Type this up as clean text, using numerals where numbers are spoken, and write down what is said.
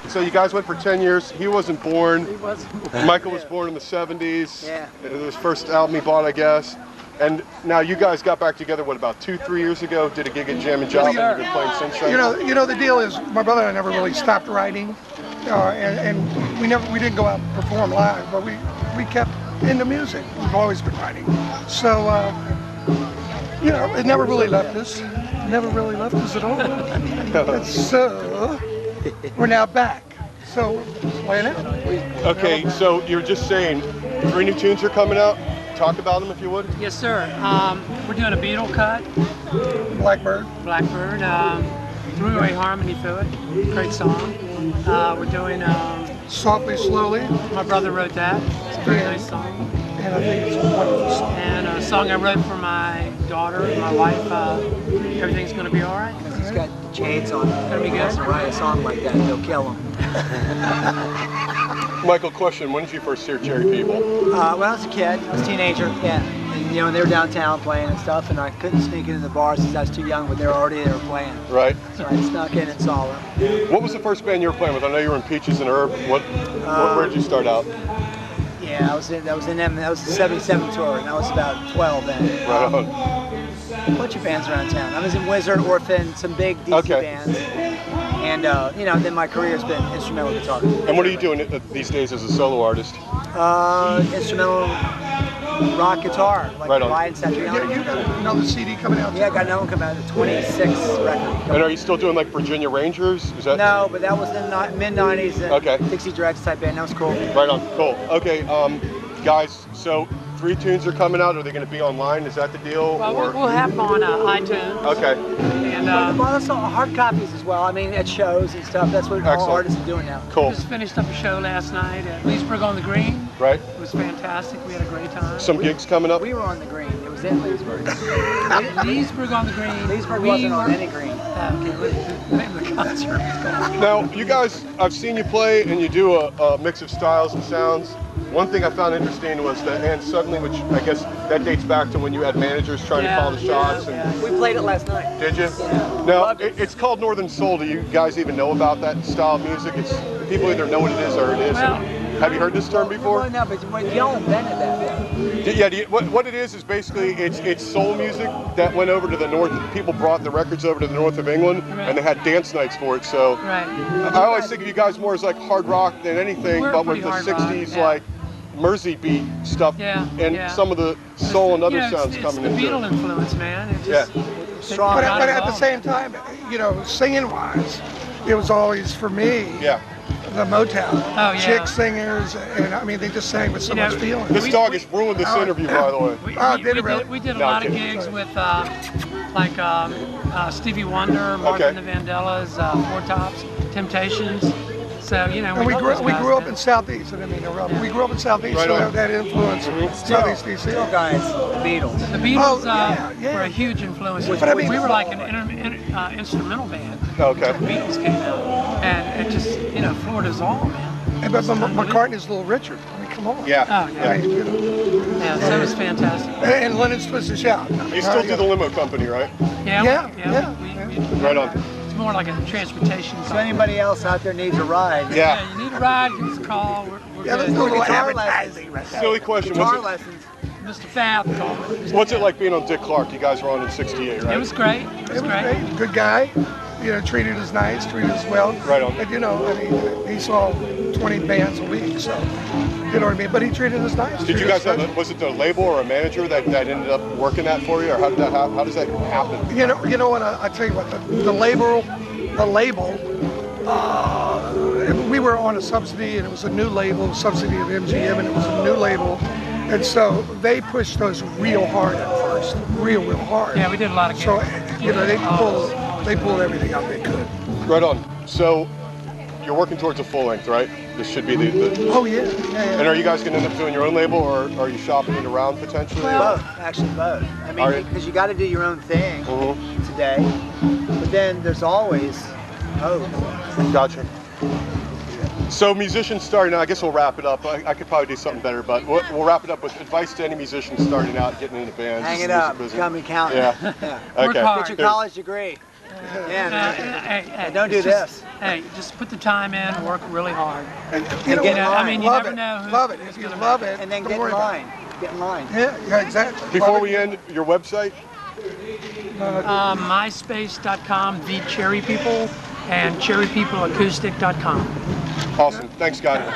So you guys went for 10 years. He wasn't born. He was. Michael was born in the 70s. Yeah. It was his first album he bought, I guess. And now you guys got back together, what, about 2-3 years ago? Did a gig at Jam and Job, and you've been playing since then? You know, the deal is, my brother and I never really stopped writing, and we didn't go out and perform live, but we kept into music. We've always been writing. So, you know, it never really left us. Never really left us at all. And so, we're now back. So, playing out. Okay, so you're just saying 3 new tunes are coming out. Talk about them if you would. Yes, sir. We're doing a Beatle cut, Blackbird. Blackbird, three-way harmony through it. Great song. We're doing Softly, Slowly. My brother wrote that. It's a very nice song. And I think it's a wonderful song. And a song I wrote for my daughter and my wife. Everything's gonna be all right. He's got chains on. Gonna be He has to good. write a song like that, they'll kill him. Michael, question, when did you first hear Cherry People? When I was a kid, I was a teenager, yeah. And, you know, they were downtown playing and stuff, and I couldn't sneak into the bars since I was too young, but they were already there playing. Right. So I snuck in and saw them. What was the first band you were playing with? I know you were in Peaches and Herb. Where did you start out? Yeah, I was in them. That was the '77 tour, and I was about 12 then. Right on. A bunch of bands around town. I was in Wizard, Orphan, some big DC bands. And, you know, then my career's been instrumental guitar. And what are you doing these days as a solo artist? Instrumental rock guitar, like Right on. Ryan Satriani. You got another CD coming out? Yeah, I got another one coming out, the 26 record. And are you still doing like Virginia Rangers? Is that? No, but that was in the mid-90s. Okay. Dixie Dregs type band, that was cool. Right on, cool. Okay, guys, so 3 tunes are coming out. Are they going to be online? Is that the deal? Well, or? we'll have them on iTunes. Okay. And Well, also hard copies as well. I mean, at shows and stuff. That's what all Excellent. artists are doing now. Cool. just finished up a show last night at Leesburg on the Green. Right. It was fantastic. We had a great time. Some gigs coming up. We were on the green. It was in Leesburg. Leesburg on the Green. Leesburg We wasn't on were- any green. Okay, the name of the concert was called. Now, you guys, I've seen you play, and you do a mix of styles and sounds. One thing I found interesting was the And Suddenly, which I guess that dates back to when you had managers trying to call the shots. And We played it last night. did you? Now, it's called Northern Soul. Do you guys even know about that style of music? It's people either know what it is or it isn't. Well, Have you heard this term before? Well, no, but y'all invented that. Yeah, what it is basically it's soul music that went over to the north. People brought the records over to the north of England, and they had dance nights for it. So Right. I always think of you guys more as like hard rock than anything, We're but with pretty the hard rock, 60s yeah. like Mersey beat stuff Yeah, and yeah. some of the soul and other You know, sounds it's coming the into Beatle it. influence, man. It Yeah. just, Strong. But, Not but at at the all. same time, you know, singing wise, it was always for me Yeah. the Motown. Oh, yeah. Chick singers, and I mean, they just sang with so You know, much feeling. This dog has ruined this interview, by the way. We did a No, I'm lot of kidding. gigs with like Stevie Wonder, Martha and the Vandellas, Four Tops, Temptations. So, you know, And we love grew, those we guys, grew up man. in Southeast. I didn't mean to interrupt. Yeah. We grew up in Southeast, Right so on. that influence Southeast DC. Still, guys, the Beatles. The Beatles Oh, yeah. were a huge influence. But I mean- we were like an instrumental band. Okay. The Beatles came out, and it just, you know, floored us all, man. But McCartney's Little Richard. I mean, come on. Yeah. Oh, yeah. I mean, you know. Yeah, so it was fantastic. And Lennon's Twisted Shout. I mean, You still do the limo company, right? Yeah, Yeah, we Right on. It's more like a transportation. So company. anybody else out there needs a ride. Yeah. You need a ride, give us a call. We're Yeah, good. let's do a little Guitar advertising right there. Silly question. Guitar What's lessons. Mr. Fath called me. what's it like being on Dick Clark? You guys were on in '68, right? It was great. It was It was great. great. Good guy. You know, treated us nice, treated us well. Right on. And you know, I mean, he saw 20 bands a week, so you know what I mean. But he treated us nice. Did you treated guys us have? Was it the label or a manager that ended up working that for you, or how did that? How does that happen? You know what? I tell you what, the label, we were on a subsidy, and it was a new label, subsidy of MGM, and it was a new label, and so they pushed us real hard at first, real hard. Yeah, we did a lot of gigs. So you know, they pulled everything out they could. Right on. So you're working towards a full length, right? This should be the Oh yeah. And are you guys going to end up doing your own label, or are you shopping it around potentially? Both, actually both. I Are mean, you? because you got to do your own thing Mhm. today, but then there's always hope. Gotcha. So musicians starting out, I guess we'll wrap it up. I could probably do something better, but we'll wrap it up with advice to any musicians starting out, getting into bands. Hang this it up, music business. become an accountant. Yeah. Yeah. Work Okay. hard. Get your college degree. Yeah, man. Hey, don't do it's just- this. Hey, just put the time in, work really hard. And, get in I mean, you love never it. know who's Love it. who's If you gonna love make it, And then don't get in worry about line. Get in line. it. Yeah, exactly. Before Love we it. end, your website? MySpace.com, The Cherry People, and CherryPeopleAcoustic.com. Awesome. Thanks, Scotty.